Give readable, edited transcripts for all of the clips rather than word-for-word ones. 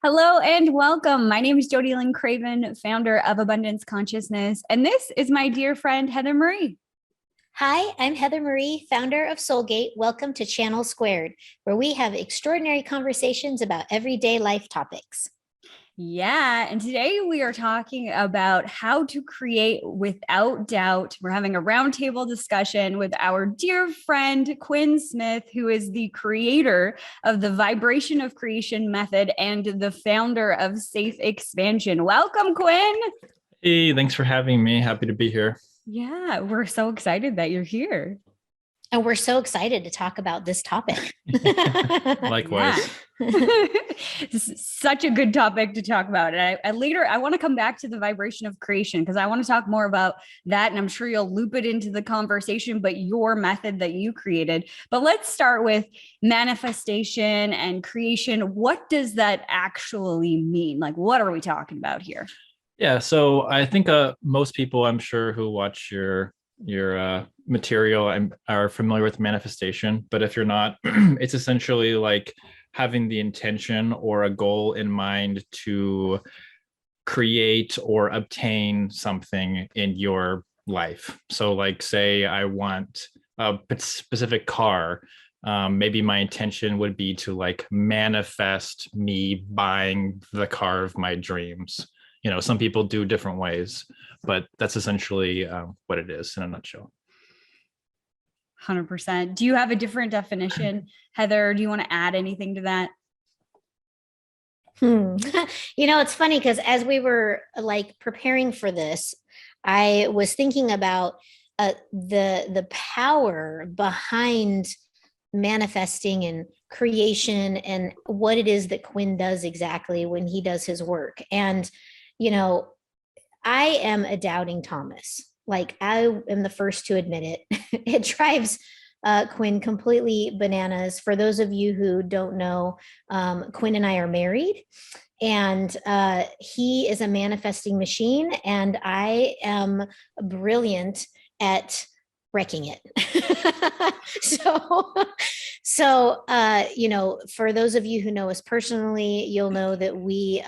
Hello and welcome. My name is JodieLynn Craven, founder of Abundance Consciousness, and this is my dear friend Heather Marie. Hi, I'm Heather Marie, founder of Soulgate. Welcome to Channel Squared, where we have extraordinary conversations about everyday life topics. Yeah, and today we are talking about how to create without doubt. We're having a roundtable discussion with our dear friend Quinn Smith, who is the creator of the Vibration of Creation method and the founder of Safe Expansion. Welcome, Quinn. Hey, thanks for having me. Happy to be here. Yeah, we're so excited that you're here. And we're so excited to talk about this topic. Likewise. This is such a good topic to talk about. And I want to come back to the vibration of creation because I want to talk more about that. And I'm sure you'll loop it into the conversation, but your method that you created. But let's start with manifestation and creation. What does that actually mean? Like, what are we talking about here? Yeah, so I think most people, I'm sure, who watch your material are familiar with manifestation. But if you're not, it's essentially like having the intention or a goal in mind to create or obtain something in your life. So like, say I want a specific car. Maybe my intention would be to like manifest me buying the car of my dreams. Some people do different ways, but that's essentially what it is in a nutshell. 100%. Do you have a different definition, Heather? Do you want to add anything to that? It's funny because as we were like preparing for this, I was thinking about the power behind manifesting and creation and what it is that Quinn does exactly when he does his work. And I am a doubting Thomas. Like, I am the first to admit it. It drives Quinn completely bananas. For those of you who don't know, Quinn and I are married, and he is a manifesting machine, and I am brilliant at wrecking it. So for those of you who know us personally, you'll know that we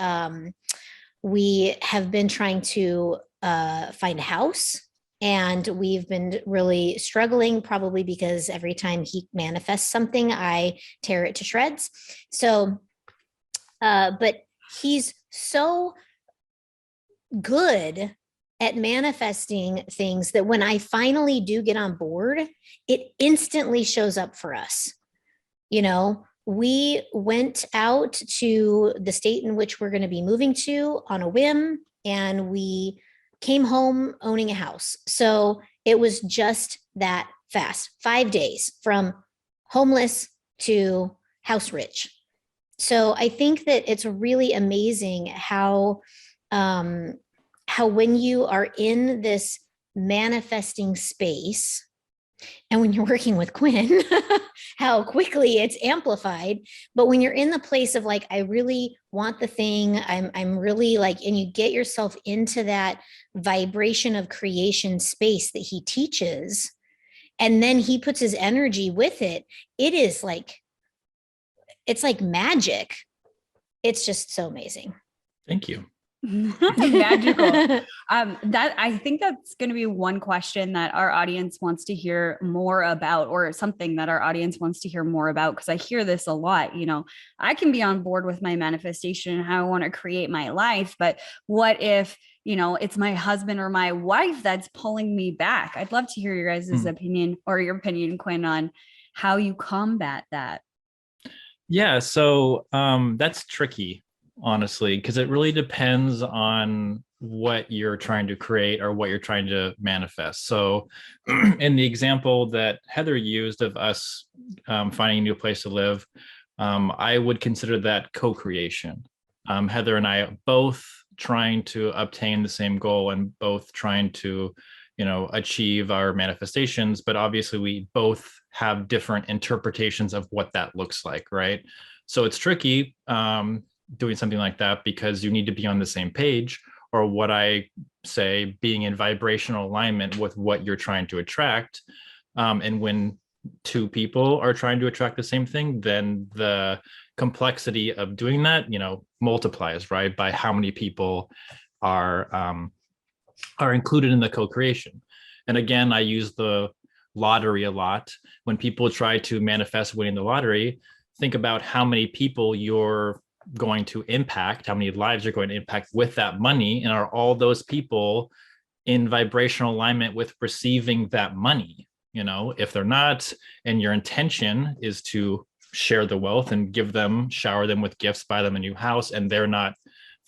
have been trying to find a house, and we've been really struggling, probably because every time he manifests something, I tear it to shreds. So, but he's so good at manifesting things that when I finally do get on board, it instantly shows up for us. We went out to the state in which we're going to be moving to on a whim, and we came home owning a house. So it was just that fast. 5 days from homeless to house rich. So I think that it's really amazing how when you are in this manifesting space, and when you're working with Quinn, how quickly it's amplified. But when you're in the place of like, I really want the thing, I'm really like, and you get yourself into that vibration of creation space that he teaches, and then he puts his energy with it, it's like magic. It's just so amazing. Thank you. Magical. That I think that's going to be one question that our audience wants to hear more about, or something that our audience wants to hear more about, because I hear this a lot. I can be on board with my manifestation and how I want to create my life, but what if it's my husband or my wife that's pulling me back? I'd love to hear your guys' opinion, or your opinion, Quinn, on how you combat that. Yeah, so that's tricky, honestly, because it really depends on what you're trying to create or what you're trying to manifest. So in the example that Heather used of us finding a new place to live, I would consider that co-creation. Heather and I both trying to obtain the same goal and both trying to achieve our manifestations, but obviously we both have different interpretations of what that looks like, right? So it's tricky doing something like that, because you need to be on the same page, or what I say, being in vibrational alignment with what you're trying to attract. And when two people are trying to attract the same thing, then the complexity of doing that, multiplies, right, by how many people are included in the co-creation. And again, I use the lottery a lot. When people try to manifest winning the lottery, think about how many people you're going to impact, how many lives you're going to impact with that money, and are all those people in vibrational alignment with receiving that money? If they're not, and your intention is to share the wealth and shower them with gifts, buy them a new house, and they're not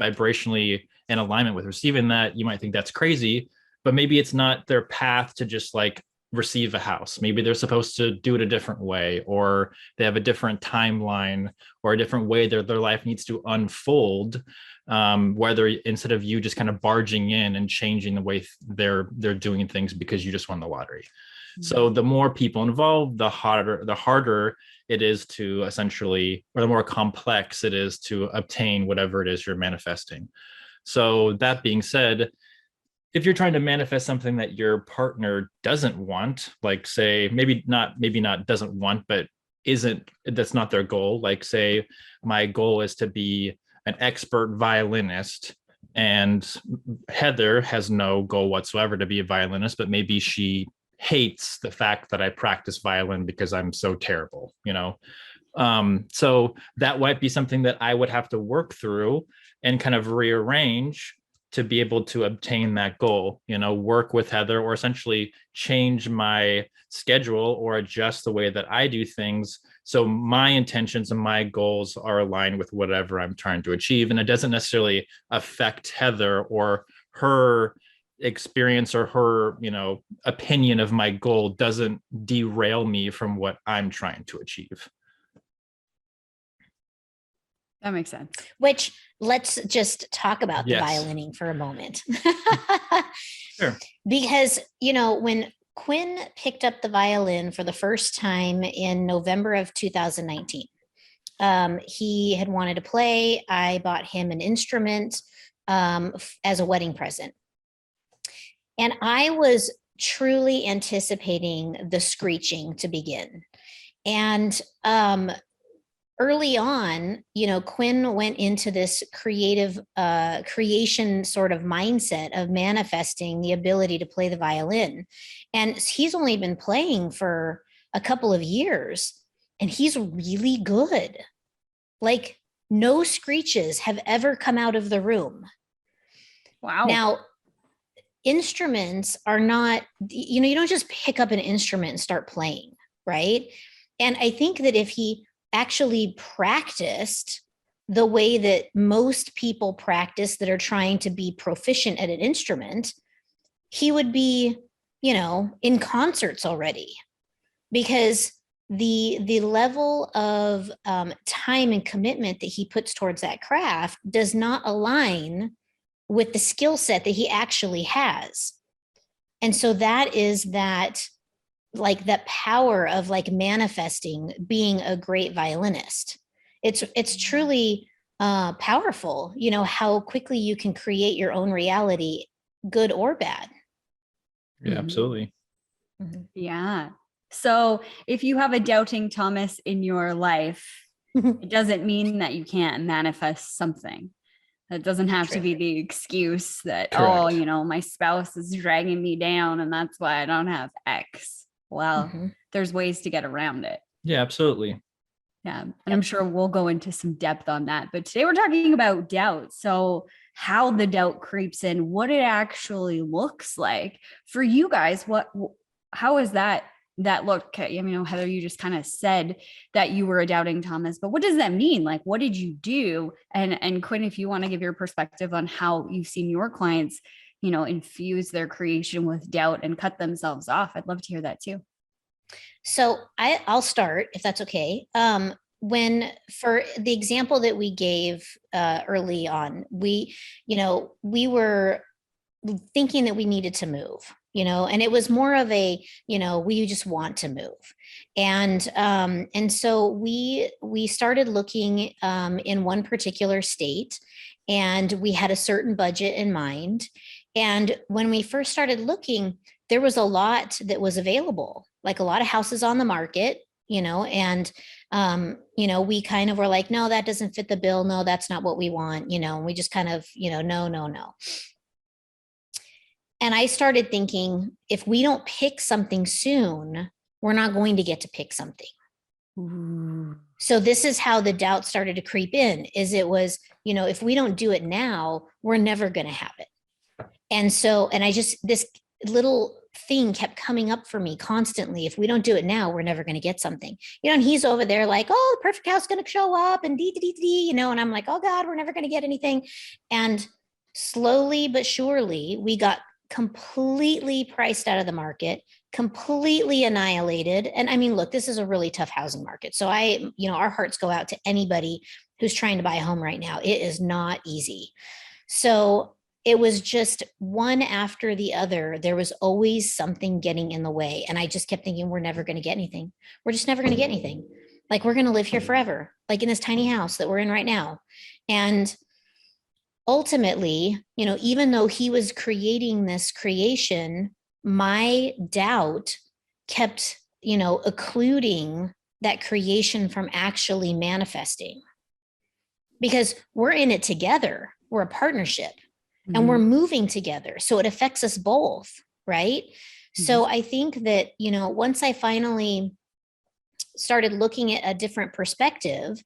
vibrationally in alignment with receiving that, you might think that's crazy, but maybe it's not their path to just like receive a house. Maybe they're supposed to do it a different way, or they have a different timeline or a different way their life needs to unfold, whether instead of you just kind of barging in and changing the way they're doing things because you just won the lottery. Mm-hmm. So the more people involved, the harder it is to essentially, or the more complex it is to obtain whatever it is you're manifesting. So that being said, if you're trying to manifest something that your partner doesn't want, like say, maybe not doesn't want, but that's not their goal. Like say, my goal is to be an expert violinist, and Heather has no goal whatsoever to be a violinist, but maybe she hates the fact that I practice violin because I'm so terrible, so that might be something that I would have to work through and kind of rearrange to be able to obtain that goal, work with Heather, or essentially change my schedule or adjust the way that I do things, so my intentions and my goals are aligned with whatever I'm trying to achieve. And it doesn't necessarily affect Heather, or her experience or her, opinion of my goal doesn't derail me from what I'm trying to achieve. That makes sense. Which, let's just talk about the violining for a moment. Sure. Because, when Quinn picked up the violin for the first time in November of 2019, he had wanted to play. I bought him an instrument as a wedding present. And I was truly anticipating the screeching to begin. And early on, Quinn went into this creation sort of mindset of manifesting the ability to play the violin. And he's only been playing for a couple of years, and he's really good. Like, no screeches have ever come out of the room. Wow. Now, instruments are not, you don't just pick up an instrument and start playing, right? And I think that if he actually practiced the way that most people practice that are trying to be proficient at an instrument, he would be, in concerts already, because the level of time and commitment that he puts towards that craft does not align with the skill set that he actually has. And so that is that power of manifesting being a great violinist. It's truly powerful, how quickly you can create your own reality, good or bad. Yeah, absolutely. Yeah. So if you have a doubting Thomas in your life, it doesn't mean that you can't manifest something. It doesn't have to be the excuse that, Correct. my spouse is dragging me down and that's why I don't have X. Well, there's ways to get around it. Yeah, absolutely. Yeah. And I'm sure we'll go into some depth on that. But today we're talking about doubt. So how the doubt creeps in, what it actually looks like for you guys. How is that look? Heather, you just kind of said that you were a doubting Thomas, but what does that mean? Like, what did you do? And Quinn, if you want to give your perspective on how you've seen your clients, infuse their creation with doubt and cut themselves off, I'd love to hear that too. So I'll start, if that's okay. For the example that we gave early on, we were thinking that we needed to move, and it was more of a, we just want to move. And so we started looking in one particular state, and we had a certain budget in mind. And when we first started looking, there was a lot that was available, like a lot of houses on the market, and We kind of were like, no, that doesn't fit the bill. No, that's not what we want. We just kind of, no, no, no. And I started thinking, if we don't pick something soon, we're not going to get to pick something. Ooh. So this is how the doubt started to creep in, is it was, if we don't do it now, we're never going to have it. And so, and this little thing kept coming up for me constantly. If we don't do it now, we're never going to get something, and he's over there like, oh, the perfect house is going to show up and and I'm like, oh God, we're never going to get anything. And slowly but surely, we got completely priced out of the market, completely annihilated. And I mean, look, this is a really tough housing market. So our hearts go out to anybody who's trying to buy a home right now. It is not easy. So it was just one after the other. There was always something getting in the way. And I just kept thinking, we're never going to get anything. We're just never going to get anything. Like, we're going to live here forever, like in this tiny house that we're in right now. And ultimately, even though he was creating this creation, my doubt kept, occluding that creation from actually manifesting. Because we're in it together. We're a partnership. And we're moving together. So it affects us both, right? So I think that, once I finally started looking at a different perspective,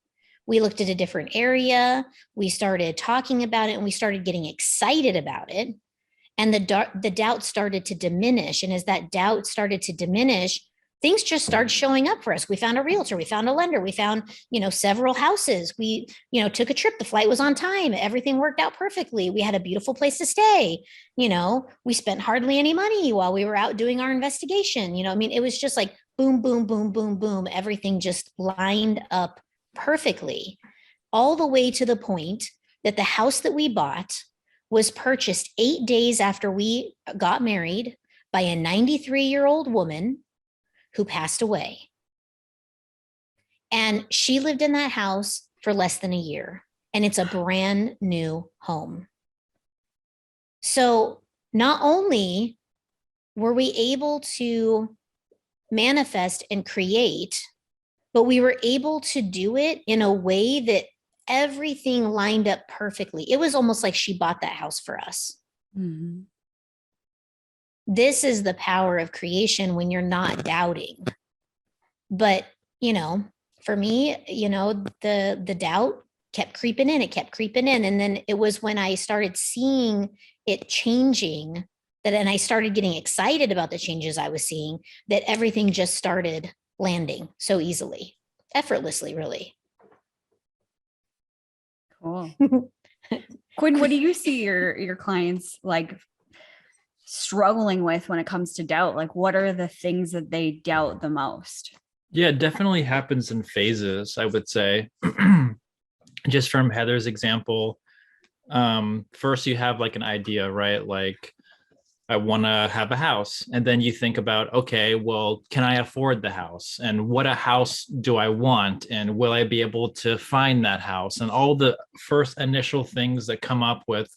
we looked at a different area, we started talking about it, and we started getting excited about it. And the doubt started to diminish. And as that doubt started to diminish, things just started showing up for us. We found a realtor, we found a lender, we found, several houses. We, took a trip, the flight was on time, everything worked out perfectly. We had a beautiful place to stay. We spent hardly any money while we were out doing our investigation. It was just like boom, boom, boom, boom, boom. Everything just lined up perfectly, all the way to the point that the house that we bought was purchased 8 days after we got married by a 93-year-old woman who passed away. And she lived in that house for less than a year, and it's a brand new home. So not only were we able to manifest and create, but we were able to do it in a way that everything lined up perfectly. It was almost like she bought that house for us. Mm-hmm. This is the power of creation when you're not doubting. But, for me, the doubt kept creeping in. It kept creeping in. And then it was when I started seeing it changing and I started getting excited about the changes I was seeing, that everything just started landing so easily, effortlessly, really. Cool. Quinn, what do you see your clients like struggling with when it comes to doubt? Like, what are the things that they doubt the most? Yeah, it definitely happens in phases, I would say. Just from Heather's example, first you have like an idea, right? Like, I want to have a house. And then you think about, okay, well, can I afford the house? And what a house do I want? And will I be able to find that house? And all the first initial things that come up with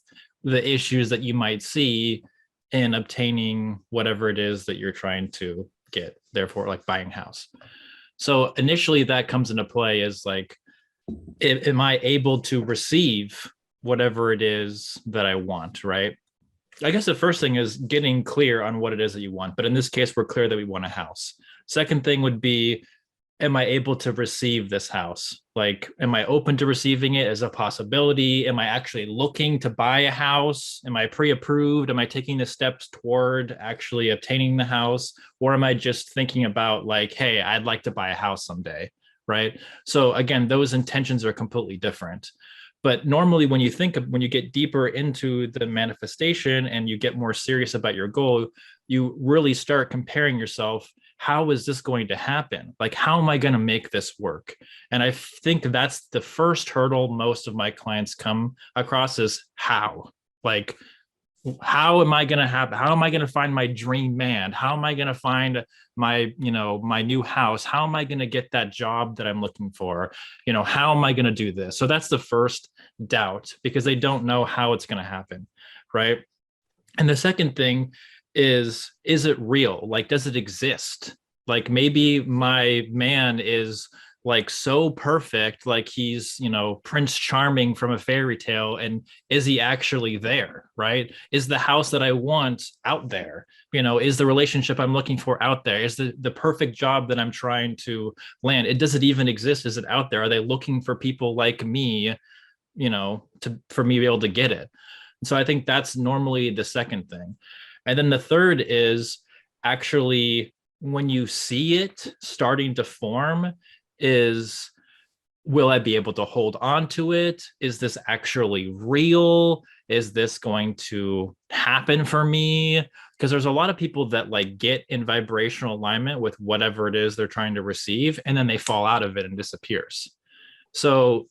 the issues that you might see in obtaining whatever it is that you're trying to get, therefore, like buying a house. So initially that comes into play as like, am I able to receive whatever it is that I want, right? I guess the first thing is getting clear on what it is that you want. But in this case, we're clear that we want a house. Second thing would be, am I able to receive this house? Like, am I open to receiving it as a possibility? Am I actually looking to buy a house? Am I pre-approved? Am I taking the steps toward actually obtaining the house? Or am I just thinking about like, hey, I'd like to buy a house someday, right? So again, those intentions are completely different. But normally when you get deeper into the manifestation and you get more serious about your goal, you really start comparing yourself. How is this going to happen? Like, how am I going to make this work? And I think that's the first hurdle most of my clients come across is how. Like, how am I going to happen? How am I going to find my dream man? How am I going to find my new house? How am I going to get that job that I'm looking for? How am I going to do this? So that's the first doubt, because they don't know how it's going to happen, right? And the second thing is it real? Like, does it exist? Like, maybe my man is like so perfect, like he's, Prince Charming from a fairy tale. And is he actually there, right? Is the house that I want out there? Is the relationship I'm looking for out there? Is the perfect job that I'm trying to land? Does it even exist? Is it out there? Are they looking for people like me, for me to be able to get it? So I think that's normally the second thing. And then the third is actually when you see it starting to form, is, will I be able to hold on to it? Is this actually real? Is this going to happen for me? Because there's a lot of people that like get in vibrational alignment with whatever it is they're trying to receive, and then they fall out of it and disappears. So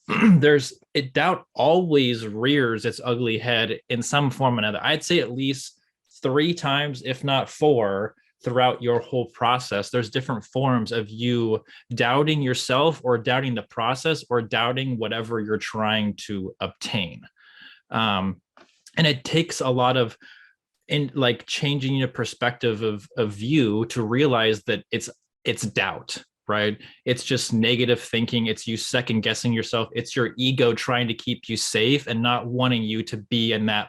doubt always rears its ugly head in some form or another. I'd say at least 3 times, if not 4, throughout your whole process. There's different forms of you doubting yourself, or doubting the process, or doubting whatever you're trying to obtain. And it takes a lot of changing your perspective of view to realize that it's doubt, right? It's just negative thinking. It's you second guessing yourself. It's your ego trying to keep you safe and not wanting you to be in that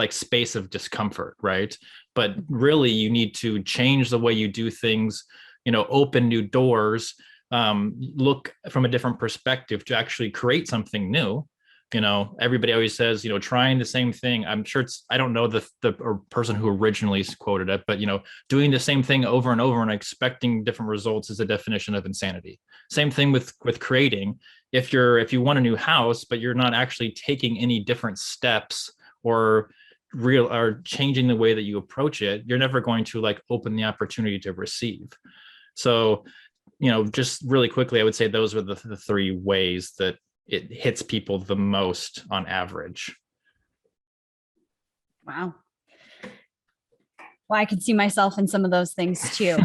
space of discomfort, right? But really you need to change the way you do things, open new doors, look from a different perspective to actually create something new. Everybody always says, trying the same thing. I'm sure I don't know the person who originally quoted it, but doing the same thing over and over and expecting different results is a definition of insanity. Same thing with creating. If you want a new house, but you're not actually taking any different steps or changing the way that you approach it, you're never going to open the opportunity to receive. So, just really quickly, I would say those are the 3 ways that it hits people the most on average. Wow. Well, I could see myself in some of those things too.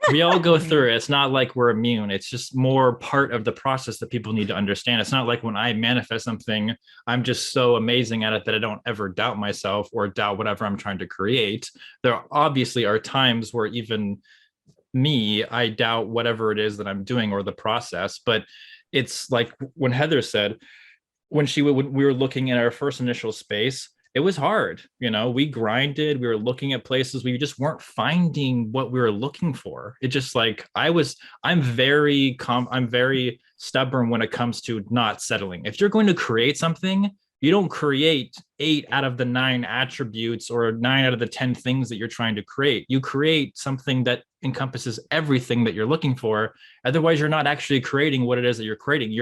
We all go through it. It's not like we're immune. It's just more part of the process that people need to understand. It's not like when I manifest something, I'm just so amazing at it that I don't ever doubt myself or doubt whatever I'm trying to create. There obviously are times where even me, I doubt whatever it is that I'm doing or the process. But it's like when Heather said, when we were looking at our first initial space, it was hard. We grinded, we were looking at places, we just weren't finding what we were looking for. It just I'm very stubborn when it comes to not settling. If you're going to create something, you don't create 8 out of the 9 attributes or 9 out of the 10 things that you're trying to create. You create something that encompasses everything that you're looking for. Otherwise, you're not actually creating what it is that you're creating.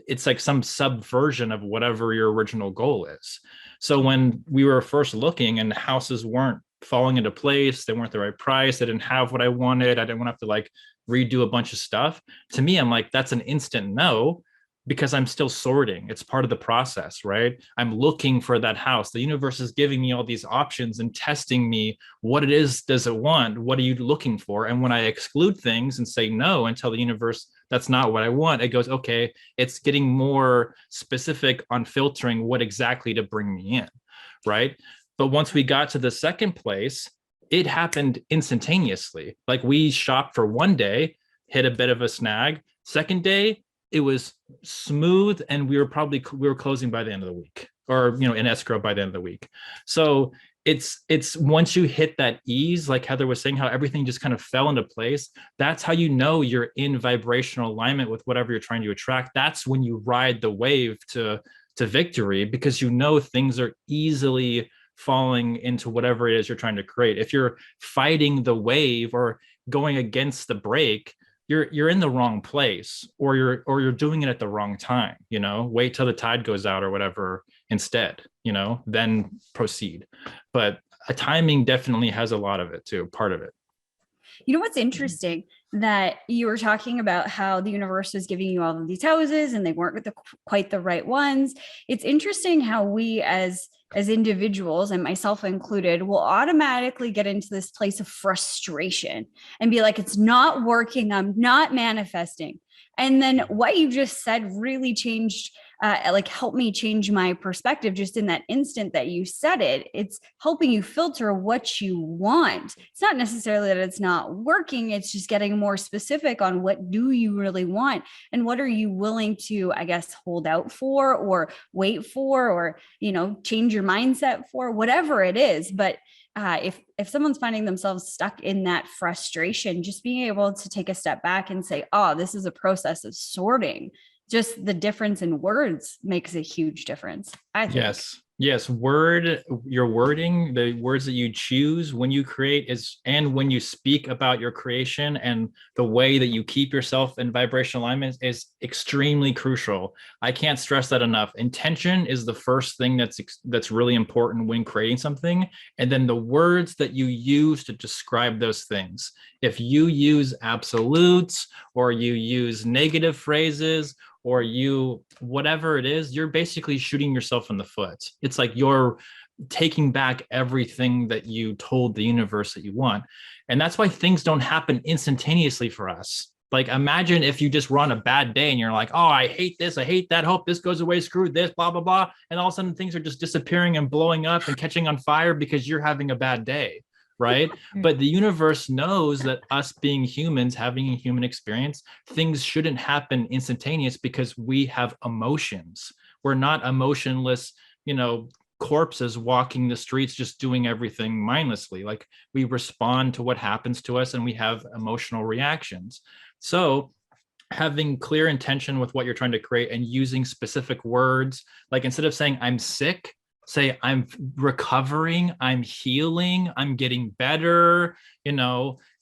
It's like some subversion of whatever your original goal is. So when we were first looking and houses weren't falling into place, they weren't the right price, they didn't have what I wanted, I didn't want to have to redo a bunch of stuff. To me, I'm like, that's an instant no, because I'm still sorting. It's part of the process, right? I'm looking for that house. The universe is giving me all these options and testing me. What it is, does it want? What are you looking for? And when I exclude things and say no and tell the universe that's not what I want, it goes, okay, it's getting more specific on filtering what exactly to bring me in, right? But once we got to the second place, it happened instantaneously. We shopped for one day, hit a bit of a snag. Second day, it was smooth, and we were closing by the end of the week, or in escrow by the end of the week. So it's once you hit that ease, like Heather was saying, how everything just kind of fell into place. That's how you're in vibrational alignment with whatever you're trying to attract. That's when you ride the wave to victory, because things are easily falling into whatever it is you're trying to create. If you're fighting the wave or going against the break, you're in the wrong place, or you're doing it at the wrong time. Wait till the tide goes out or whatever instead, then proceed. But a timing definitely has a lot of it too, part of it. What's interesting, that you were talking about how the universe was giving you all of these houses and they weren't quite the right ones. It's interesting how we as individuals, and myself included, will automatically get into this place of frustration and be like, it's not working, I'm not manifesting. And then what you just said really changed like help me change my perspective just in that instant that you said it. It's helping you filter what you want. It's not necessarily that it's not working. It's just getting more specific on what do you really want and what are you willing to, I guess, hold out for or wait for, or, change your mindset for, whatever it is. But if someone's finding themselves stuck in that frustration, just being able to take a step back and say, oh, this is a process of sorting. Just the difference in words makes a huge difference, I think. Yes. Your wording, the words that you choose when you create and when you speak about your creation, and the way that you keep yourself in vibrational alignment is extremely crucial. I can't stress that enough. Intention is the first thing that's really important when creating something. And then the words that you use to describe those things. If you use absolutes or you use negative phrases, or whatever it is, you're basically shooting yourself in the foot. It's like you're taking back everything that you told the universe that you want. And that's why things don't happen instantaneously for us. Like, imagine if you just run a bad day and you're like, oh, I hate this, I hate that, hope this goes away, screw this, blah, blah, blah. And all of a sudden things are just disappearing and blowing up and catching on fire because you're having a bad day. Right. But the universe knows that us being humans, having a human experience, things shouldn't happen instantaneous because we have emotions. We're not emotionless, corpses walking the streets, just doing everything mindlessly. Like, we respond to what happens to us and we have emotional reactions. So having clear intention with what you're trying to create and using specific words, like instead of saying I'm sick, say I'm recovering, I'm healing, I'm getting better,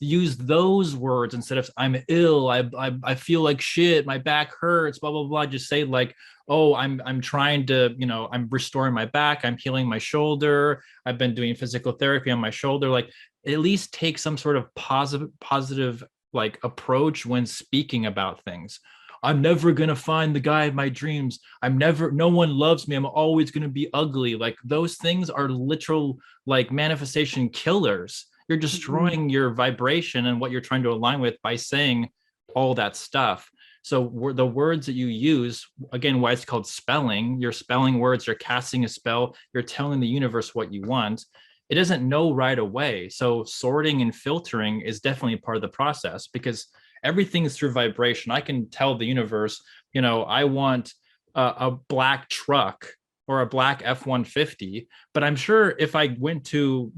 use those words instead of I'm ill, I feel like shit, my back hurts, blah, blah, blah. Just say like, oh, I'm trying to, I'm restoring my back, I'm healing my shoulder, I've been doing physical therapy on my shoulder. Like, at least take some sort of positive like approach when speaking about things. I'm never going to find the guy of my dreams. No one loves me. I'm always going to be ugly. Like, those things are literal, like, manifestation killers. You're destroying your vibration and what you're trying to align with by saying all that stuff. So the words that you use, again, why it's called spelling, you're spelling words, you're casting a spell, you're telling the universe what you want. It doesn't know right away. So sorting and filtering is definitely part of the process, because everything is through vibration. I can tell the universe, I want a black truck or a black F-150, but I'm sure if I went to,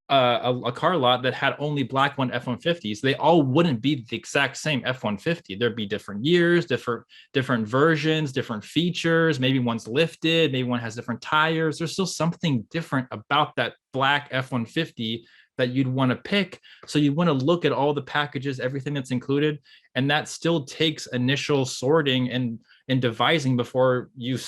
a car lot that had only black F-150s, they all wouldn't be the exact same F-150. There'd be different years, different versions, different features. Maybe one's lifted, maybe one has different tires. There's still something different about that black F-150 that you'd want to pick. So you want to look at all the packages, everything that's included, and that still takes initial sorting and devising before you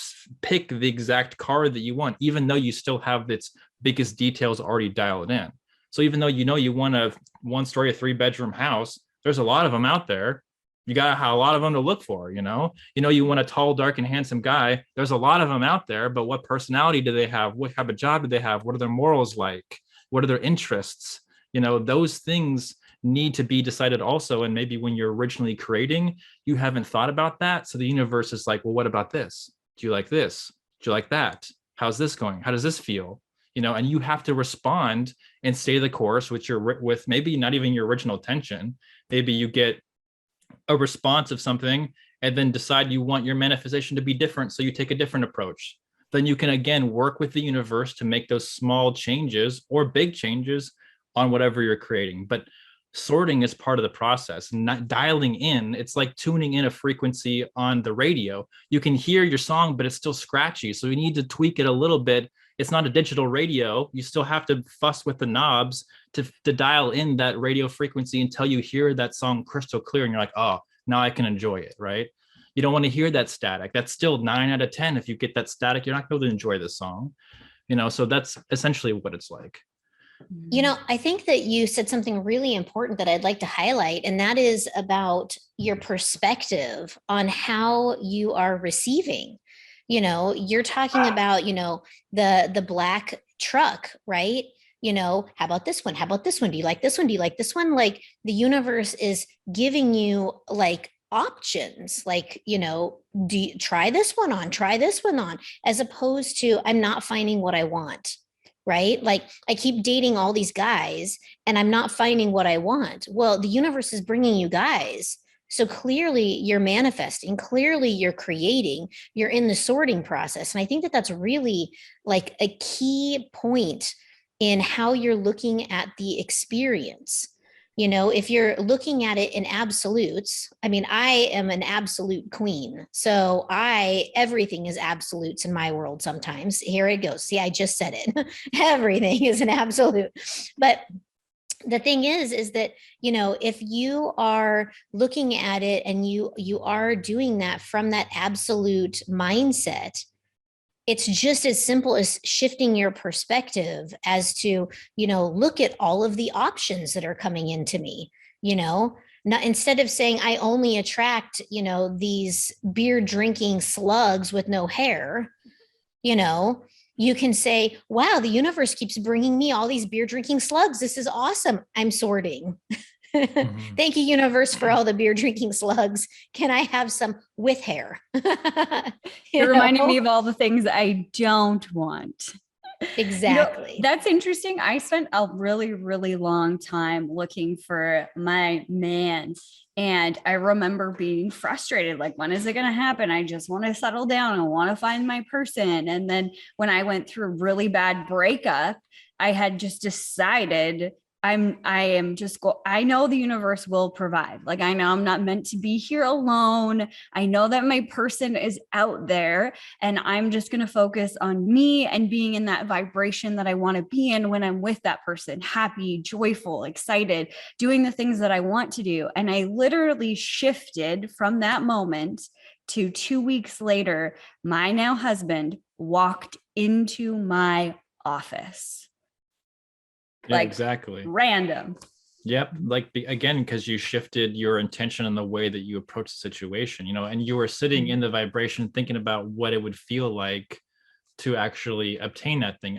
pick the exact car that you want, even though you still have its biggest details already dialed in. So even though you want a 1-story, 3-bedroom house, there's a lot of them out there. You got a lot of them to look for, you want a tall, dark, and handsome guy. There's a lot of them out there, but what personality do they have? What type of job do they have? What are their morals like? What are their interests? Those things need to be decided also. And maybe when you're originally creating, you haven't thought about that. So the universe is like, well, what about this? Do you like this? Do you like that? How's this going? How does this feel? And you have to respond and stay the course with maybe not even your original intention. Maybe you get a response of something and then decide you want your manifestation to be different. So you take a different approach. Then you can again work with the universe to make those small changes or big changes on whatever you're creating. But sorting is part of the process. Not dialing in, it's like tuning in a frequency on the radio. You can hear your song, but it's still scratchy. So you need to tweak it a little bit. It's not a digital radio. You still have to fuss with the knobs to dial in that radio frequency until you hear that song crystal clear and you're like, oh, now I can enjoy it, right? You don't want to hear that static. That's still 9 out of 10. If you get that static, you're not going to enjoy the song, so that's essentially what it's like. I think that you said something really important that I'd like to highlight, and that is about your perspective on how you are receiving. You're talking about, the black truck, right? How about this one? How about this one? Do you like this one? Do you like this one? Like, the universe is giving you like options, like, do you try this one on, try this one on, as opposed to I'm not finding what I want, right? Like I keep dating all these guys and I'm not finding what I want. Well, the universe is bringing you guys. So clearly you're manifesting, clearly you're creating, you're in the sorting process. And I think that that's really like a key point in how you're looking at the experience. If you're looking at it in absolutes, I mean, I am an absolute queen. So everything is absolutes in my world sometimes. Here it goes. See, I just said it. Everything is an absolute. But the thing is that, if you are looking at it and you are doing that from that absolute mindset, it's just as simple as shifting your perspective as to, look at all of the options that are coming into me, not, instead of saying I only attract, these beer drinking slugs with no hair, you can say, wow, the universe keeps bringing me all these beer drinking slugs. This is awesome. I'm sorting. Mm-hmm. Thank you, universe, for all the beer drinking slugs. Can I have some with hair? You're reminding me of all the things I don't want. Exactly. That's interesting. I spent a really, really long time looking for my man. And I remember being frustrated. Like, when is it going to happen? I just want to settle down. I want to find my person. And then when I went through a really bad breakup, I had just decided I know the universe will provide. Like, I know I'm not meant to be here alone. I know that my person is out there, and I'm just going to focus on me and being in that vibration that I want to be in when I'm with that person, happy, joyful, excited, doing the things that I want to do. And I literally shifted from that moment to 2 weeks later, my now husband walked into my office. Yeah, like, exactly. Random. Yep. Like, again, because you shifted your intention in the way that you approach the situation, and you were sitting in the vibration thinking about what it would feel like to actually obtain that thing.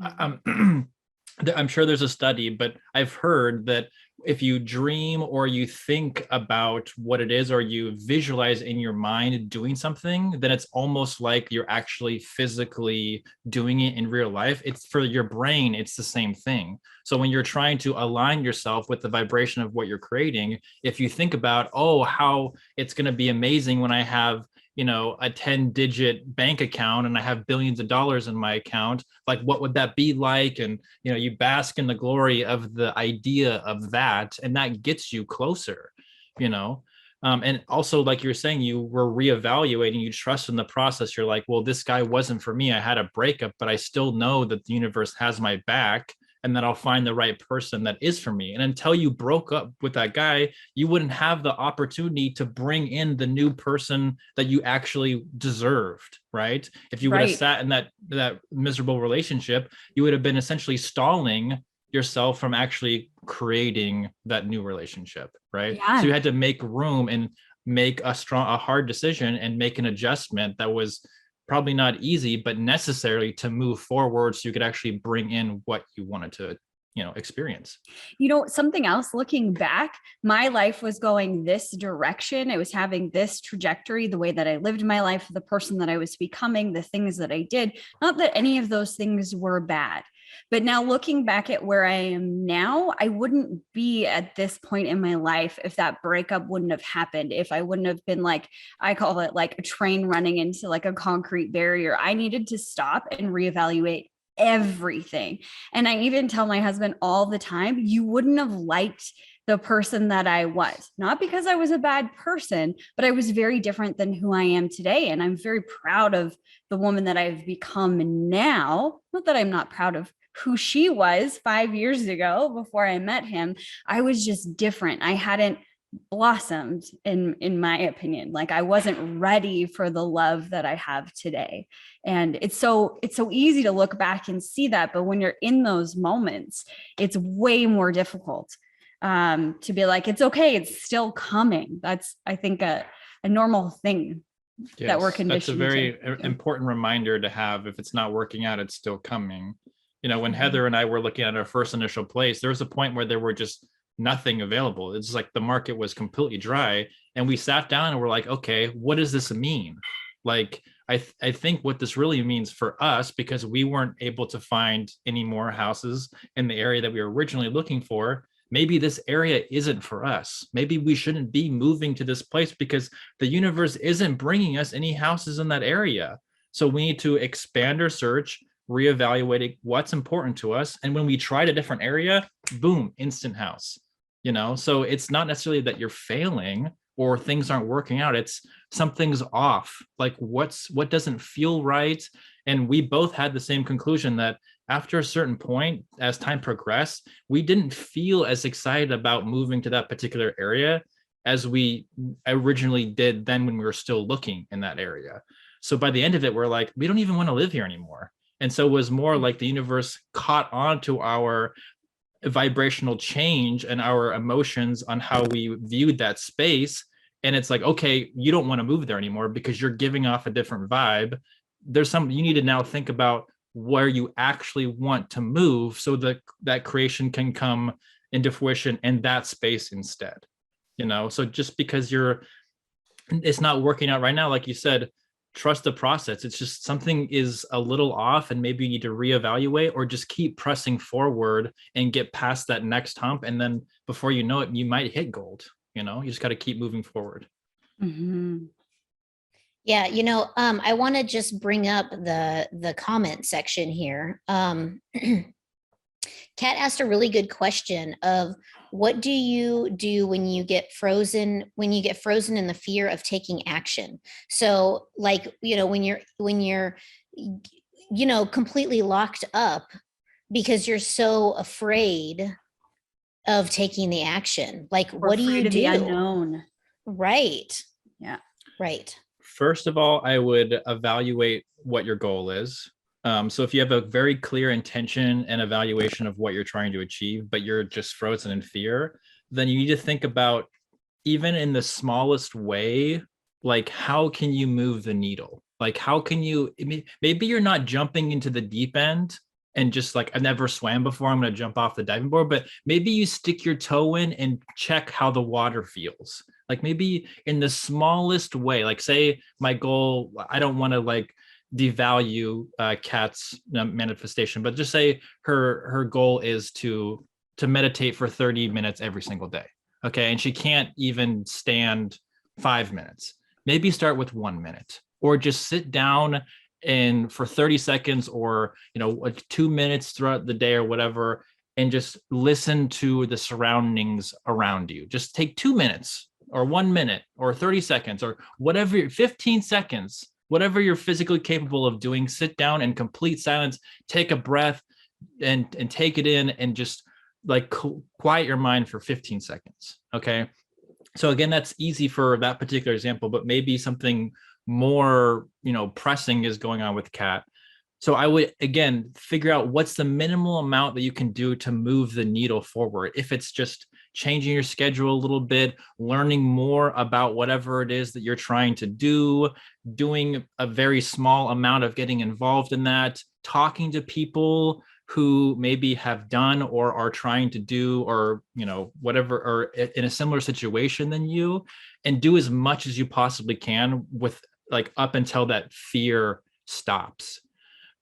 I'm sure there's a study, but I've heard that if you dream or you think about what it is, or you visualize in your mind doing something, then it's almost like you're actually physically doing it in real life. It's for your brain, it's the same thing. So when you're trying to align yourself with the vibration of what you're creating, if you think about, how it's going to be amazing when I have a 10-digit bank account and I have billions of dollars in my account, like, what would that be like? And, you bask in the glory of the idea of that, and that gets you closer, and also, like you're saying, you were reevaluating, you trust in the process. You're like, well, this guy wasn't for me. I had a breakup, but I still know that the universe has my back, and that I'll find the right person that is for me. And until you broke up with that guy, you wouldn't have the opportunity to bring in the new person that you actually deserved, right? If you would have sat in that miserable relationship, you would have been essentially stalling yourself from actually creating that new relationship, right? Yeah. So you had to make room and make a hard decision and make an adjustment that was probably not easy, but necessary to move forward, so you could actually bring in what you wanted to, experience. Something else, looking back, my life was going this direction. It was having this trajectory, the way that I lived my life, the person that I was becoming, the things that I did. Not that any of those things were bad. But now looking back at where I am now, I wouldn't be at this point in my life if that breakup wouldn't have happened, if I wouldn't have been, like, I call it like a train running into like a concrete barrier. I needed to stop and reevaluate everything. And I even tell my husband all the time, you wouldn't have liked the person that I was, not because I was a bad person, but I was very different than who I am today. And I'm very proud of the woman that I've become now. Not that I'm not proud of who she was 5 years ago before I met him. I was just different. I hadn't blossomed in my opinion. Like, I wasn't ready for the love that I have today. And it's so easy to look back and see that. But when you're in those moments, it's way more difficult to be like, it's okay, it's still coming. That's, I think, a normal thing. Yes, that we're conditioned. That's a very important reminder to have. If it's not working out, it's still coming. When Heather and I were looking at our first initial place, there was a point where there were just nothing available. It's like the market was completely dry. And we sat down and we're like, okay, what does this mean? Like, I think what this really means for us, because we weren't able to find any more houses in the area that we were originally looking for, maybe this area isn't for us. Maybe we shouldn't be moving to this place because the universe isn't bringing us any houses in that area. So we need to expand our search, reevaluating what's important to us. And when we tried a different area, boom, instant house. So it's not necessarily that you're failing or things aren't working out. It's something's off. Like what doesn't feel right. And we both had the same conclusion that after a certain point, as time progressed, we didn't feel as excited about moving to that particular area as we originally did then when we were still looking in that area. So by the end of it, we're like, we don't even want to live here anymore. And so it was more like the universe caught on to our vibrational change and our emotions on how we viewed that space. And it's like, okay, you don't want to move there anymore because you're giving off a different vibe. There's you need to now think about where you actually want to move so that that creation can come into fruition in that space instead. So just because it's not working out right now, like you said, trust the process. It's just something is a little off and maybe you need to reevaluate or just keep pressing forward and get past that next hump. And then before you know it, you might hit gold. You just got to keep moving forward. Mm-hmm. Yeah, I want to just bring up the comment section here. Kat asked a really good question of what do you do when you get frozen in the fear of taking action? So like, when you're completely locked up because you're so afraid of taking the action. Like, what do you do? The unknown. Right. Yeah. Right. First of all, I would evaluate what your goal is. So if you have a very clear intention and evaluation of what you're trying to achieve, but you're just frozen in fear, then you need to think about, even in the smallest way, like, how can you move the needle? Like, how can you, maybe you're not jumping into the deep end and just like, I've never swam before, I'm going to jump off the diving board, but maybe you stick your toe in and check how the water feels. Like maybe in the smallest way, like say my goal, I don't want to like devalue Kat's manifestation, but just say her goal is to meditate for 30 minutes every single day. Okay. And she can't even stand 5 minutes. Maybe start with 1 minute, or just sit down and for 30 seconds or 2 minutes throughout the day or whatever, and just listen to the surroundings around you. Just take 2 minutes or 1 minute or 30 seconds or whatever, 15 seconds, whatever you're physically capable of doing. Sit down in complete silence, take a breath and take it in, and just like quiet your mind for 15 seconds. Okay. So again, that's easy for that particular example, but maybe something more, pressing is going on with Kat. So I would, again, figure out what's the minimal amount that you can do to move the needle forward. If it's just changing your schedule a little bit, learning more about whatever it is that you're trying to do, doing a very small amount of getting involved in that, talking to people who maybe have done or are trying to do, or, whatever, or in a similar situation than you, and do as much as you possibly can with like up until that fear stops.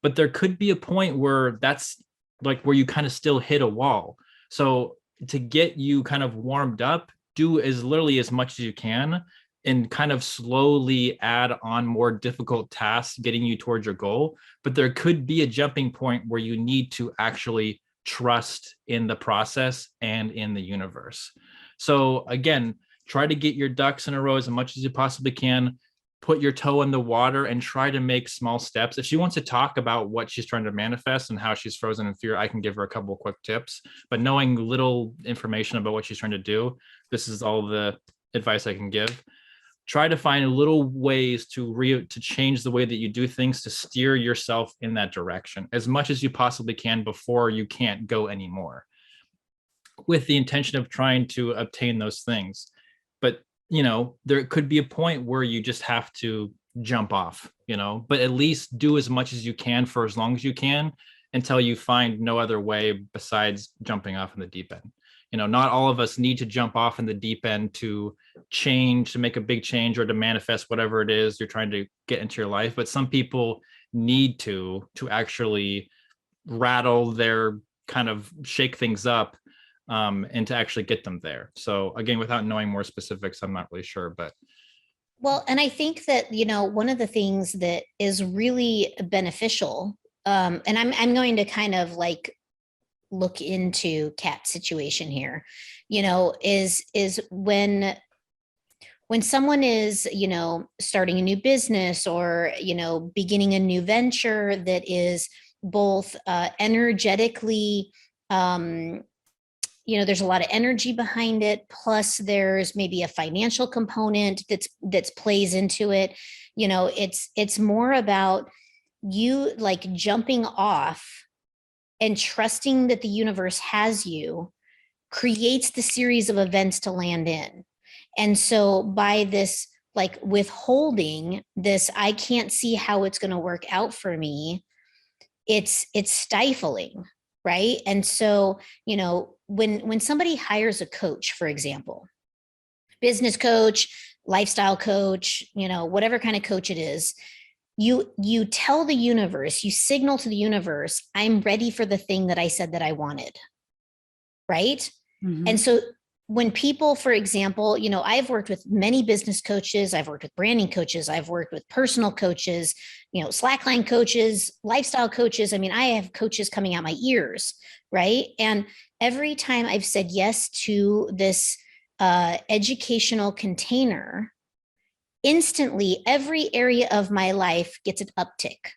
But there could be a point where that's like where you kind of still hit a wall. So to get you kind of warmed up, do literally as much as you can and kind of slowly add on more difficult tasks, getting you towards your goal. But there could be a jumping point where you need to actually trust in the process and in the universe. So again, try to get your ducks in a row as much as you possibly can. Put your toe in the water and try to make small steps. If she wants to talk about what she's trying to manifest and how she's frozen in fear, I can give her a couple of quick tips. But knowing little information about what she's trying to do, this is all the advice I can give. Try to find little ways to change the way that you do things, to steer yourself in that direction as much as you possibly can before you can't go anymore, with the intention of trying to obtain those things. But there could be a point where you just have to jump off, but at least do as much as you can for as long as you can until you find no other way besides jumping off in the deep end. not all of us need to jump off in the deep end to change, to make a big change, or to manifest whatever it is you're trying to get into your life. But some people need to actually rattle their kind of shake things up, and to actually get them there. So again, without knowing more specifics, I'm not really sure, but. Well, and I think that, one of the things that is really beneficial, and I'm going to kind of like look into Kat's situation here, is when someone is, starting a new business, or, beginning a new venture that is both energetically, there's a lot of energy behind it. Plus there's maybe a financial component that's plays into it. It's more about you like jumping off and trusting that the universe has you, creates the series of events to land in. And so by this, like withholding this, I can't see how it's going to work out for me, it's stifling, right? And so, when somebody hires a coach, for example, business coach, lifestyle coach, whatever kind of coach it is, you tell the universe, you signal to the universe, I'm ready for the thing that I said that I wanted, right? Mm-hmm. And so when people, for example, I've worked with many business coaches, I've worked with branding coaches, I've worked with personal coaches, slackline coaches, lifestyle coaches. I mean, I have coaches coming out my ears, right? And every time I've said yes to this educational container, instantly every area of my life gets an uptick,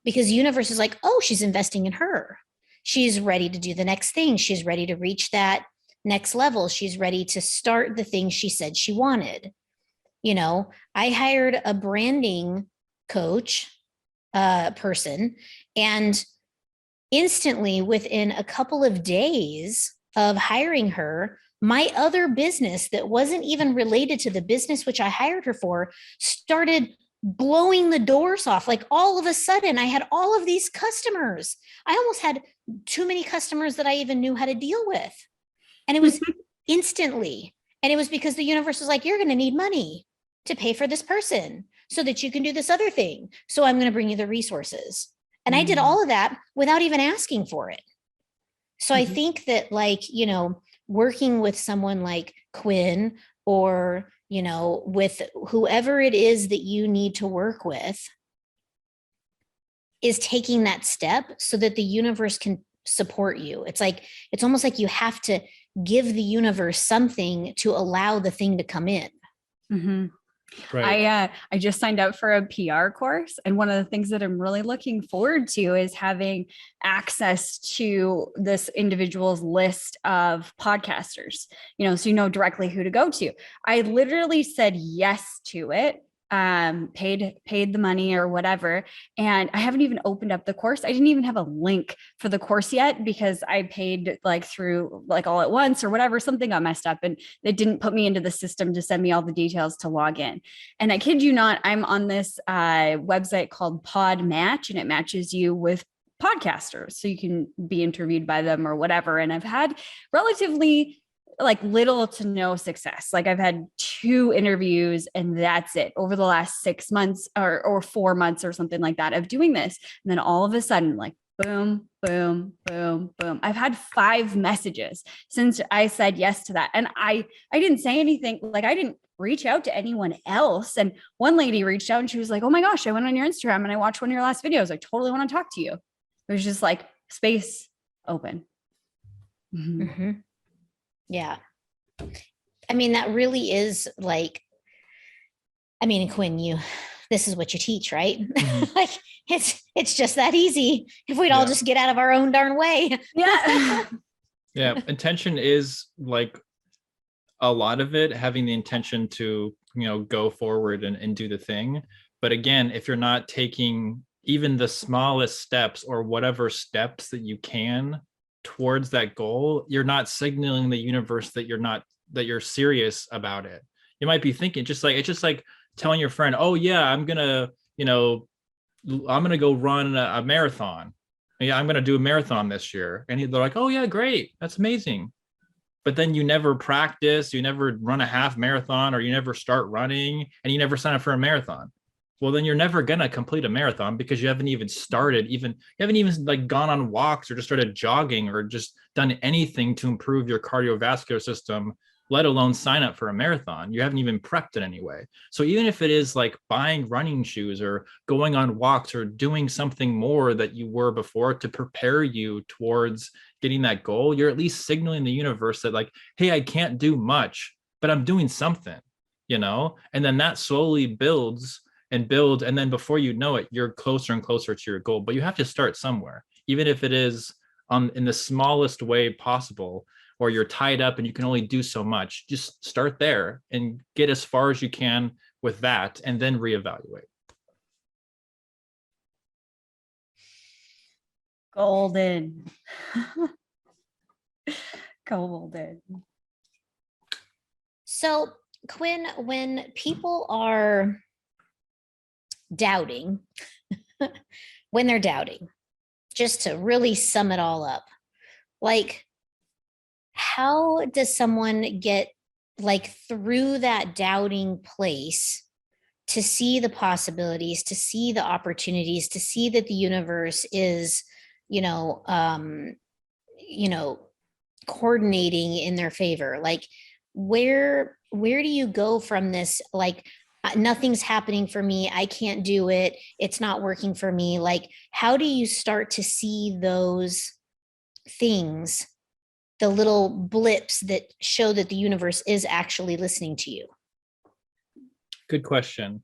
because the universe is like, oh, she's investing in her. She's ready to do the next thing. She's ready to reach that next level. She's ready to start the thing she said she wanted. I hired a branding coach person, and instantly within a couple of days of hiring her, my other business that wasn't even related to the business which I hired her for started blowing the doors off. Like all of a sudden I had all of these customers. I almost had too many customers that I even knew how to deal with. And it was instantly. And it was because the universe was like, you're going to need money to pay for this person so that you can do this other thing. So I'm going to bring you the resources. And I did all of that without even asking for it. So I think that working with someone like Quinn, or, with whoever it is that you need to work with, is taking that step so that the universe can support you. It's almost like you have to give the universe something to allow the thing to come in. Mm-hmm. Right. I just signed up for a PR course, and one of the things that I'm really looking forward to is having access to this individual's list of podcasters, so directly who to go to. I literally said yes to it, paid the money or whatever. And I haven't even opened up the course. I didn't even have a link for the course yet, because I paid through all at once or whatever, something got messed up and it didn't put me into the system to send me all the details to log in. And I kid you not, I'm on this website called Pod Match, and it matches you with podcasters so you can be interviewed by them or whatever. And I've had relatively little to no success. I've had 2 interviews and that's it over the last 6 months or 4 months or something like that of doing this. And then all of a sudden, boom, boom, boom, boom. I've had 5 messages since I said yes to that. And I didn't say anything. I didn't reach out to anyone else. And one lady reached out and she was like, oh my gosh, I went on your Instagram and I watched one of your last videos. I totally want to talk to you. It was just space open. Mm-hmm. Mm-hmm. Yeah. I mean, that really is Quinn, this is what you teach, right? Mm-hmm. It's just that easy. If we'd all just get out of our own darn way. Yeah. Yeah. Intention is a lot of it, having the intention to, go forward and do the thing. But again, if you're not taking even the smallest steps or whatever steps that you can towards that goal, you're not signaling the universe that you're serious about it. You might be thinking it's just like telling your friend, oh yeah, I'm gonna go run a marathon. Yeah, I'm gonna do a marathon this year. And they're like, oh yeah, great, that's amazing. but then you never practice, you never run a half marathon, or you never start running, and you never sign up for a marathon. Well, then you're never going to complete a marathon because you haven't even started, you haven't even like gone on walks or just started jogging or just done anything to improve your cardiovascular system, let alone sign up for a marathon. You haven't even prepped it anyway. So even if it is like buying running shoes or going on walks or doing something more that you were before to prepare you towards getting that goal, you're at least signaling the universe that like, hey, I can't do much, but I'm doing something, and then that slowly builds and builds. And then before you know it, you're closer and closer to your goal, but you have to start somewhere, even if it is in the smallest way possible, or you're tied up and you can only do so much. Just start there and get as far as you can with that, and then reevaluate. Golden. Golden. So, Quinn, when people are doubting, when they're doubting, just to really sum it all up, like, how does someone get like through that doubting place to see the possibilities, to see the opportunities, to see that the universe is, coordinating in their favor? Like, where do you go from this? Like, nothing's happening for me, I can't do it, it's not working for me. Like, how do you start to see those things, the little blips that show that the universe is actually listening to you? Good question.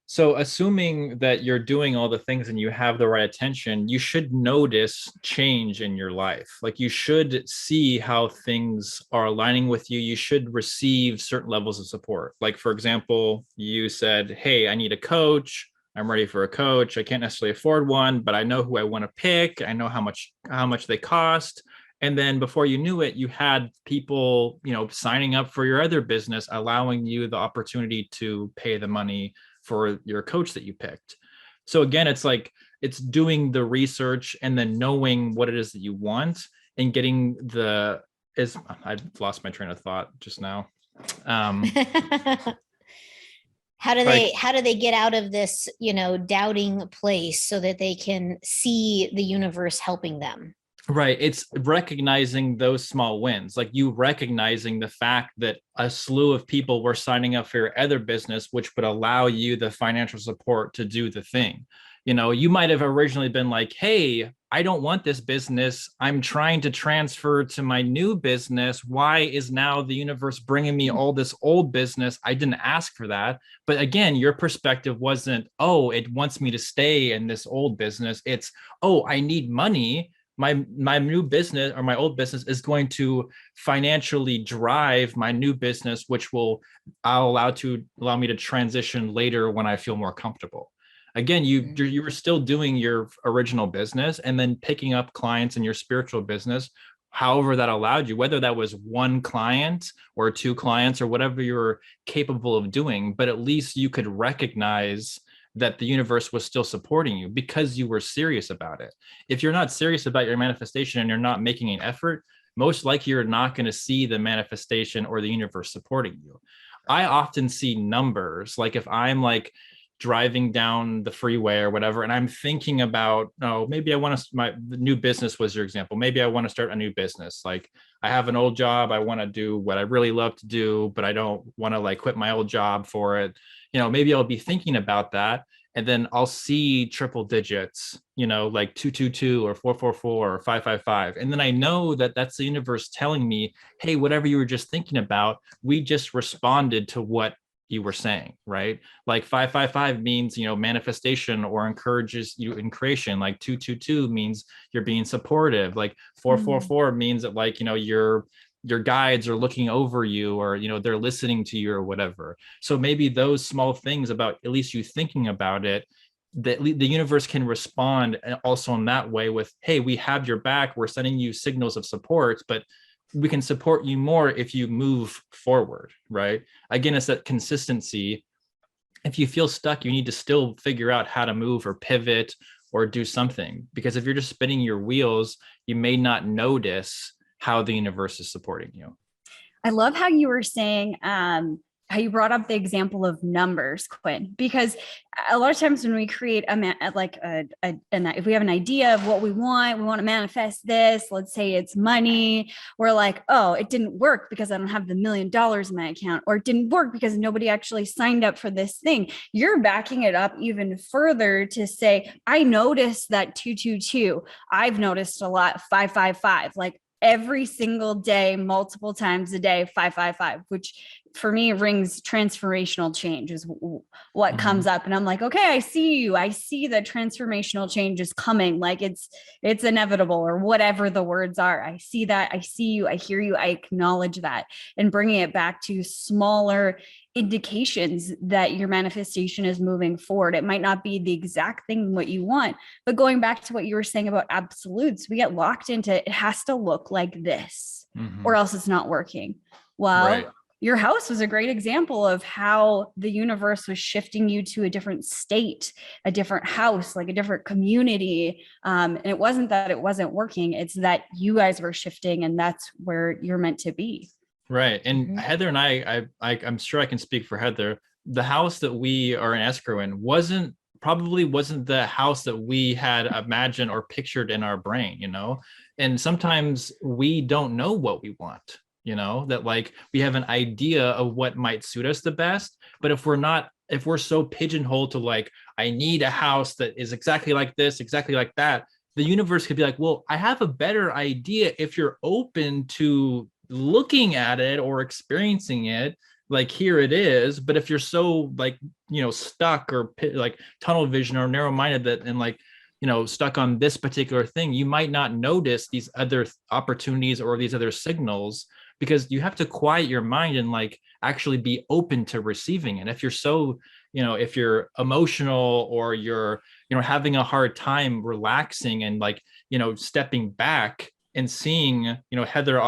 So assuming that you're doing all the things and you have the right attention, you should notice change in your life. Like, you should see how things are aligning with you. You should receive certain levels of support. Like, for example, you said, hey, I need a coach. I'm ready for a coach. I can't necessarily afford one, but I know who I want to pick. I know how much they cost. And then before you knew it, you had people, signing up for your other business, allowing you the opportunity to pay the money for your coach that you picked. So again, it's like, it's doing the research and then knowing what it is that you want and getting I've lost my train of thought just now. How do they get out of this, doubting place so that they can see the universe helping them? Right. It's recognizing those small wins, like you recognizing the fact that a slew of people were signing up for your other business, which would allow you the financial support to do the thing. You might have originally been like, hey, I don't want this business, I'm trying to transfer to my new business. Why is now the universe bringing me all this old business? I didn't ask for that. But again, your perspective wasn't, oh, it wants me to stay in this old business. It's, oh, I need money. My new business or my old business is going to financially drive my new business, which will allow me to transition later when I feel more comfortable. Again, you were still doing your original business and then picking up clients in your spiritual business, however that allowed you, whether that was one client or two clients or whatever you were capable of doing, but at least you could recognize that the universe was still supporting you because you were serious about it. If you're not serious about your manifestation and you're not making an effort, most likely you're not going to see the manifestation or the universe supporting you. I often see numbers, like if I'm like driving down the freeway or whatever, and I'm thinking about, oh, maybe I want to, the new business was your example. Maybe I want to start a new business. Like, I have an old job, I want to do what I really love to do, but I don't want to like quit my old job for it. Maybe I'll be thinking about that. And then I'll see triple digits, like 222 or 444 or 555. And then I know that that's the universe telling me, hey, whatever you were just thinking about, we just responded to what you were saying, right? Like 555 means, manifestation or encourages you in creation. Like 222 means you're being supportive. Like 444 means that like, your guides are looking over you, or they're listening to you or whatever. So maybe those small things about at least you thinking about it, that the universe can respond also in that way with, hey, we have your back, we're sending you signals of support, but we can support you more if you move forward, right? Again, it's that consistency. If you feel stuck, you need to still figure out how to move or pivot or do something, because if you're just spinning your wheels, you may not notice how the universe is supporting you. I love how you were saying, how you brought up the example of numbers, Quinn, because a lot of times when we create if we have an idea of what we want to manifest this, let's say it's money, we're like, oh, it didn't work because I don't have the $1 million in my account, or it didn't work because nobody actually signed up for this thing. You're backing it up even further to say, I noticed that 222, I've noticed a lot 555, like every single day, multiple times a day, 555, which for me rings transformational change is what comes up. And I'm like, okay, I see you. I see that transformational change is coming. Like it's inevitable, or whatever the words are. I see that. I see you. I hear you. I acknowledge that, and bringing it back to smaller indications that your manifestation is moving forward. It might not be the exact thing what you want, but going back to what you were saying about absolutes, we get locked into it has to look like this, or else it's not working. Well, Right. Your house was a great example of how the universe was shifting you to a different state, a different house, like a different community. And it wasn't that it wasn't working, it's that you guys were shifting, and that's where you're meant to be. Right. And Heather and I'm sure I can speak for Heather. The house that we are in escrow in probably wasn't the house that we had imagined or pictured in our brain, you know? And sometimes we don't know what we want, you know, that like we have an idea of what might suit us the best. But if we're so pigeonholed to like, I need a house that is exactly like this, exactly like that, the universe could be like, well, I have a better idea if you're open to looking at it or experiencing it. Like, here it is. But if you're so like, you know, stuck or like tunnel vision or narrow-minded that, and like, you know, stuck on this particular thing, you might not notice these other opportunities or these other signals, because you have to quiet your mind and like actually be open to receiving it. If you're so, you know, if you're emotional or you're, you know, having a hard time relaxing and like, you know, stepping back and seeing, you know, Heather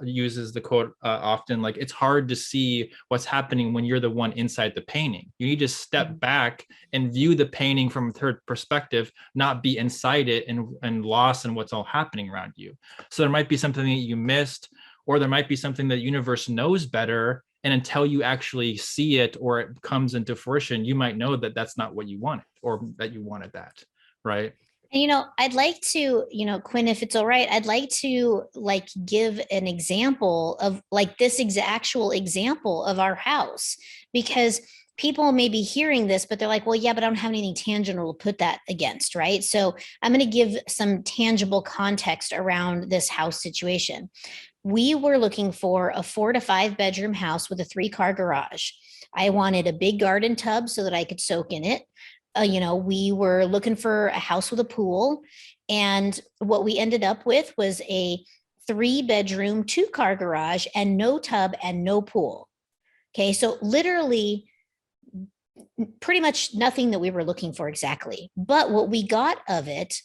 uses the quote often, like, it's hard to see what's happening when you're the one inside the painting. You need to step back and view the painting from a third perspective, not be inside it and lost in what's all happening around you. So there might be something that you missed, or there might be something that the universe knows better. And until you actually see it or it comes into fruition, you might know that that's not what you wanted, or that you wanted that, right? And, you know, I'd like to, you know, Quinn, if it's all right, I'd like to like give an example of like this actual example of our house, because people may be hearing this, but they're like, well, yeah, but I don't have anything tangible to put that against, right? So I'm going to give some tangible context around this house situation. We were looking for a 4 to 5 bedroom house with a 3-car garage. I wanted a big garden tub so that I could soak in it. You know, we were looking for a house with a pool, and what we ended up with was a 3-bedroom, 2-car garage and no tub and no pool. Okay. So literally pretty much nothing that we were looking for exactly. But what we got of it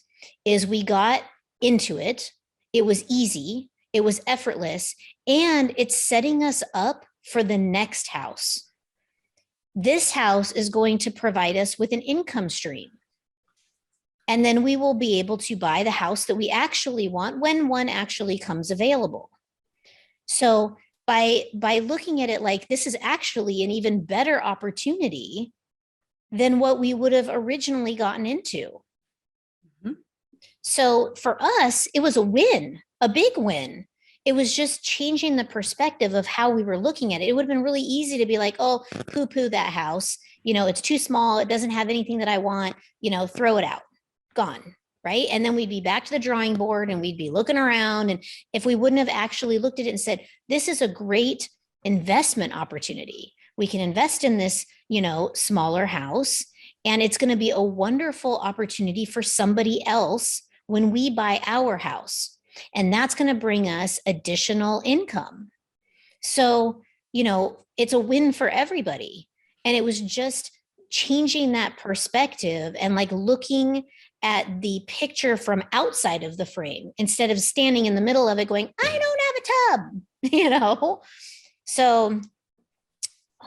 is we got into it. It was easy. It was effortless, and it's setting us up for the next house. This house is going to provide us with an income stream. And then we will be able to buy the house that we actually want when one actually comes available. So by looking at it like this is actually an even better opportunity than what we would have originally gotten into. So for us, it was a win, a big win. It was just changing the perspective of how we were looking at it. It would have been really easy to be like, oh, poo-poo that house. You know, it's too small. It doesn't have anything that I want. You know, throw it out. Gone. Right. And then we'd be back to the drawing board and we'd be looking around. And if we wouldn't have actually looked at it and said, this is a great investment opportunity. We can invest in this, you know, smaller house, and it's going to be a wonderful opportunity for somebody else when we buy our house. And that's going to bring us additional income. So, you know, it's a win for everybody. And it was just changing that perspective and like looking at the picture from outside of the frame instead of standing in the middle of it going, I don't have a tub, you know? So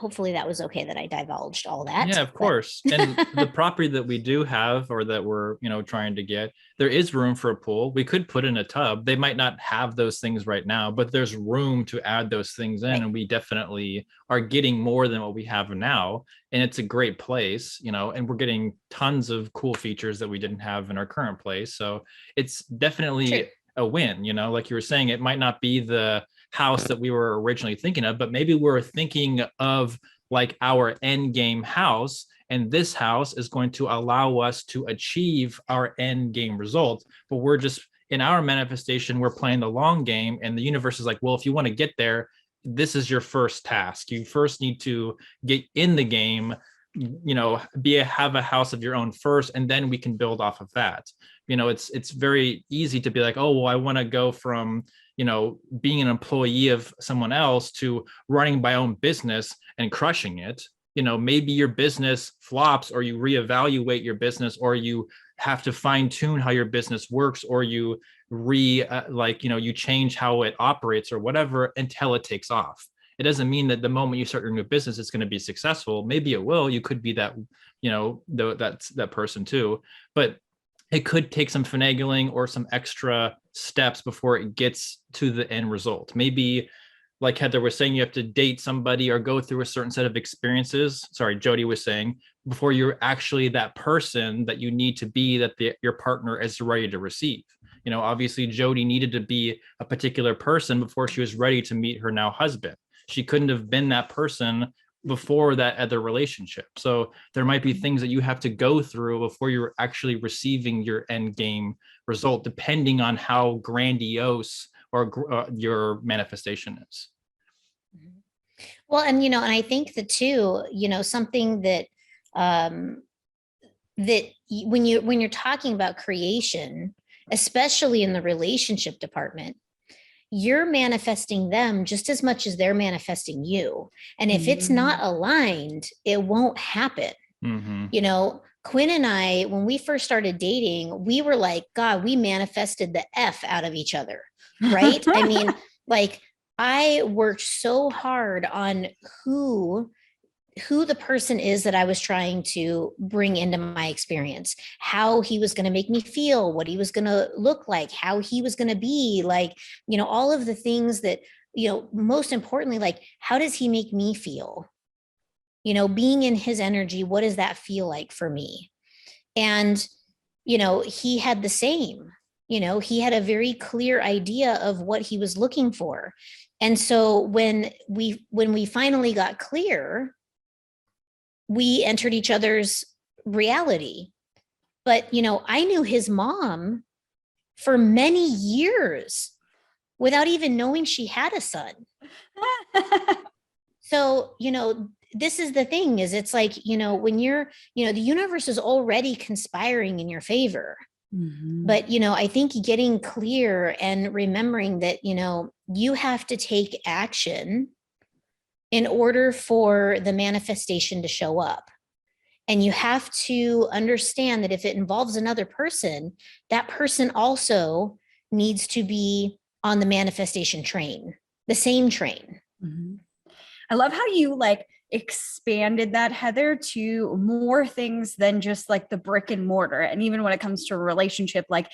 hopefully that was okay that I divulged all that. Yeah, of course. And the property that we do have, or that we're, trying to get, there is room for a pool. We could put in a tub. They might not have those things right now, but there's room to add those things in. Right. And we definitely are getting more than what we have now. And it's a great place, and we're getting tons of cool features that we didn't have in our current place. So it's definitely True. a win, like you were saying. It might not be the house that we were originally thinking of, but maybe we're thinking of like our end game house, and this house is going to allow us to achieve our end game result. But we're just, in our manifestation, we're playing the long game, and the universe is like, well, if you want to get there, this is your first task. You first need to get in the game, have a house of your own first, and then we can build off of that. It's very easy to be like, oh, well, I want to go from being an employee of someone else to running my own business and crushing it. Maybe your business flops, or you reevaluate your business, or you have to fine tune how your business works, or you you change how it operates or whatever until it takes off. It doesn't mean that the moment you start your new business, it's going to be successful. Maybe it will. You could be that, that's that person too, but it could take some finagling or some extra steps before it gets to the end result. Maybe, like Heather was saying, you have to date somebody or go through a certain set of experiences. Sorry, Jodie was saying, before you're actually that person that you need to be, that your partner is ready to receive. Obviously Jodie needed to be a particular person before she was ready to meet her now husband. She couldn't have been that person before that other relationship. So there might be things that you have to go through before you're actually receiving your end game result, depending on how grandiose or your manifestation is. Well, and and I think that too, something that when you're talking about creation, especially in the relationship department, you're manifesting them just as much as they're manifesting you. And if it's not aligned, it won't happen. Quinn and I, when we first started dating, we were like, God, we manifested the F out of each other, right? I mean, like, I worked so hard on who the person is that I was trying to bring into my experience, how he was going to make me feel, what he was going to look like, how he was going to be like, all of the things that, most importantly, like, how does he make me feel? Being in his energy, what does that feel like for me? And, he had the same, he had a very clear idea of what he was looking for. And so when we finally got clear, we entered each other's reality. But, I knew his mom for many years without even knowing she had a son. So, this is the thing, is it's like, when you're, the universe is already conspiring in your favor. But, I think getting clear and remembering that, you have to take action in order for the manifestation to show up. And you have to understand that if it involves another person, that person also needs to be on the manifestation train, the same train. I love how you expanded that, Heather, to more things than just like the brick and mortar. And even when it comes to a relationship, like,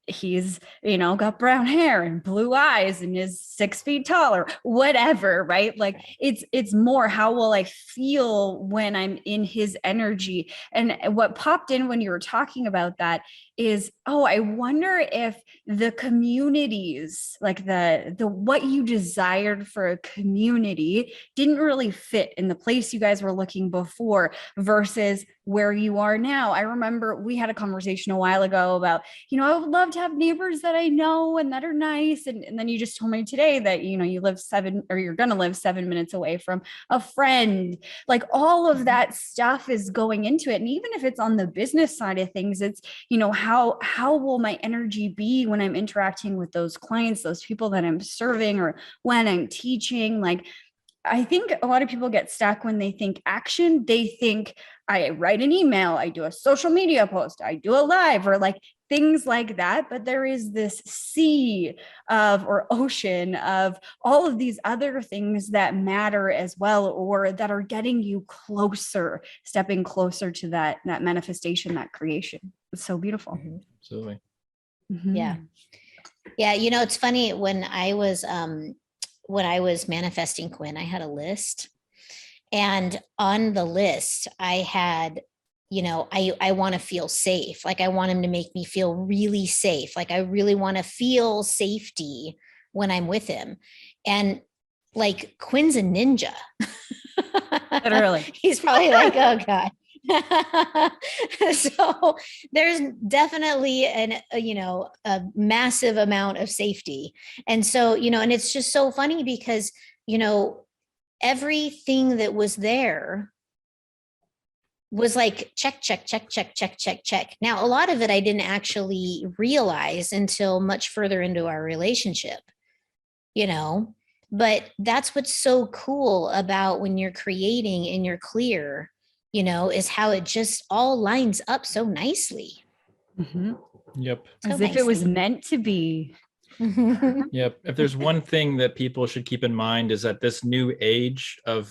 he's, got brown hair and blue eyes and is 6 feet tall or whatever, right? Like, it's more, how will I feel when I'm in his energy? And what popped in when you were talking about that is, I wonder if the communities, like the what you desired for a community, didn't really fit in the place you guys were looking before versus where you are now. I remember we had a conversation a while ago about, I would love to have neighbors that I know and that are nice. And then you just told me today that, you live you're going to live 7 minutes away from a friend. Like, all of that stuff is going into it. And even if it's on the business side of things, it's, how will my energy be when I'm interacting with those clients, those people that I'm serving, or when I'm teaching? Like, I think a lot of people get stuck when they think action. They think I write an email, I do a social media post, I do a live, or like things like that. But there is this sea of, or ocean of all of these other things that matter as well, or that are getting you closer, stepping closer to that manifestation, that creation. It's so beautiful. Absolutely. Yeah. Yeah. You know, it's funny, when I was manifesting Quinn, I had a list, and on the list I had, you know, I want to feel safe. Like, I want him to make me feel really safe. Like, I really want to feel safety when I'm with him. And like, Quinn's a ninja. Literally. He's probably like, oh God. So there's definitely a massive amount of safety. And so, you know, and it's just so funny because, you know, everything that was there was like, check, check, check, check, check, check, check. Now, a lot of it I didn't actually realize until much further into our relationship, you know, but that's what's so cool about when you're creating and you're clear, you know, is how it just all lines up so nicely. Yep. As if it was meant to be. Yep. If there's one thing that people should keep in mind, is that this new age of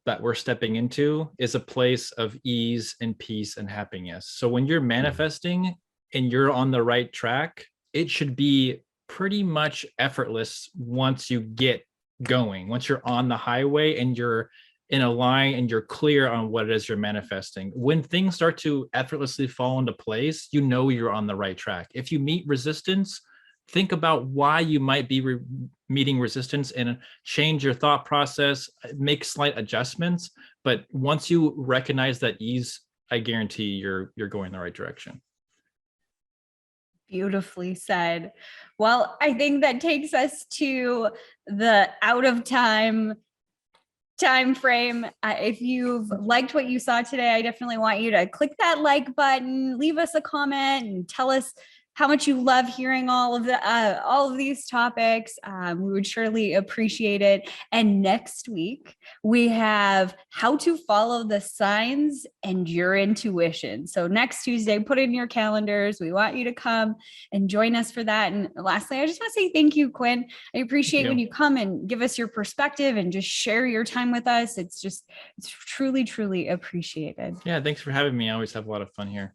that we're stepping into is a place of ease and peace and happiness. So when you're manifesting and you're on the right track, it should be pretty much effortless once you get going. Once you're on the highway and you're in a line and you're clear on what it is you're manifesting. When things start to effortlessly fall into place, you know you're on the right track. If you meet resistance, think about why you might be meeting resistance and change your thought process, make slight adjustments. But once you recognize that ease, I guarantee you're going in the right direction. Beautifully said. Well, I think that takes us to the out of time frame. If you've liked what you saw today, I definitely want you to click that like button, leave us a comment, and tell us how much you love hearing all of these topics. We would surely appreciate it. And next week we have how to follow the signs and your intuition. So next Tuesday, put it in your calendars. We want you to come and join us for that. And lastly, I just want to say thank you, Quinn. I appreciate when you come and give us your perspective and just share your time with us. It's truly, truly appreciated. Yeah, thanks for having me. I always have a lot of fun here.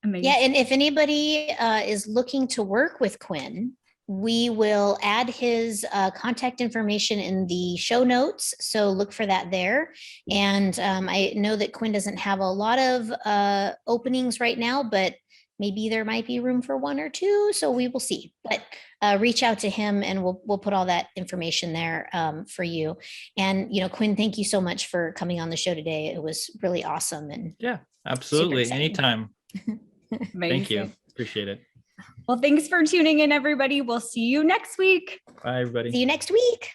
Amazing. Yeah, and if anybody is looking to work with Quinn, we will add his contact information in the show notes. So look for that there. And I know that Quinn doesn't have a lot of openings right now, but maybe there might be room for one or two. So we will see. But reach out to him and we'll put all that information there for you. And, you know, Quinn, thank you so much for coming on the show today. It was really awesome. And yeah, absolutely. Anytime. Thank you. Appreciate it. Well, thanks for tuning in, everybody. We'll see you next week. Bye, everybody. See you next week.